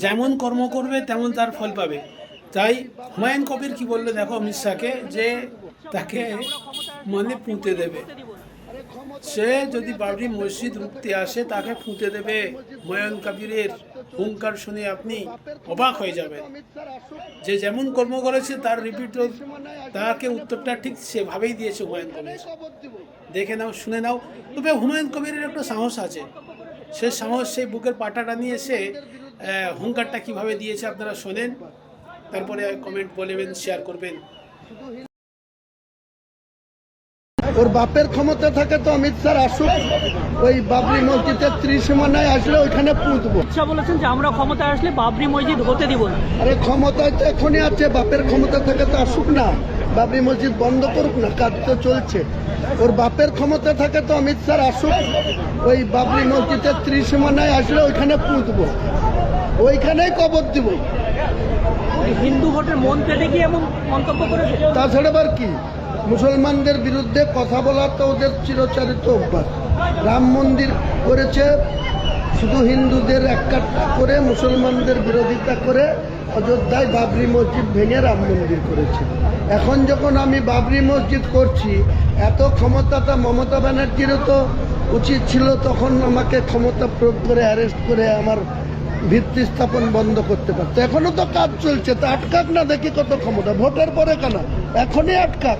যেমন কর্ম করবে তেমন তার ফল পাবে। তাই হুমায়ুন কবির কি বললো দেখো অমিত শাহকে, যে তাকে মানে পুঁতে দেবে। সে যদি বাবরি মসজিদ রুখতে আসে তাকে পুঁতে দেবে। হুমায়ুন কবিরের হুঙ্কার শুনে আপনি অবাক হয়ে যাবেন। যে যেমন কর্ম করেছে তার রিপিট, তাকে উত্তরটা ঠিক সেভাবেই দিয়েছে হুমায়ুন কবির। দেখে নাও, শুনে নাও। তবে হুমায়ুন কবিরের একটা সাহস আছে, সে সাহস, সেই বুকের পাটাটা নিয়ে সে হুঙ্কারটা কিভাবে দিয়েছে আপনারা শোনেন, তারপরে কমেন্ট বলবেন, শেয়ার করবেন। ওর বাপের ক্ষমতা থাকে তো অমিত স্যার আসুক, ওই বাবরি মসজিদের ত্রিসীমানায় আসলে ওইখানে পুঁতবো। আচ্ছা, বলেছেন যে আমরা ক্ষমতায় আসলে বাবরি মসজিদ হতে দিব না। আরে ক্ষমতায় তো এখনই আছে, বাপের ক্ষমতা থাকে তো আসুক না, বাবরি মসজিদ বন্ধ করুক না, কাজ তো চলছে। ওর বাপের ক্ষমতা থাকে তো অমিত স্যার আসুক, ওই বাবরি মসজিদের ত্রিসীমানায় আসলে ওইখানে পুঁতবো, ওইখানেই কবর দিব। হিন্দু ভোটের মন পেতে কি এমন মন্তব্য করেছে? তাছাড়া আবার কি, মুসলমানদের বিরুদ্ধে কথা বলা তো ওদের চিরচরিত অভ্যাস। রাম মন্দির করেছে, শুধু হিন্দুদের একাট্টা করে মুসলমানদের বিরোধিতা করে অযোধ্যায় বাবরি মসজিদ ভেঙে রাম মন্দির করেছে। এখন যখন আমি বাবরি মসজিদ করছি, এত ক্ষমতাটা মমতা ব্যানার্জিরও তো উচিত ছিল তখন আমাকে ক্ষমতা প্রয়োগ করে অ্যারেস্ট করে আমার ভিত্তি স্থাপন বন্ধ করতে পারতো। এখনো তো কাজ চলছে, তা আটকাক না, দেখি কত ক্ষমতা, ভোটের পরে কেন, এখনই আটকাক।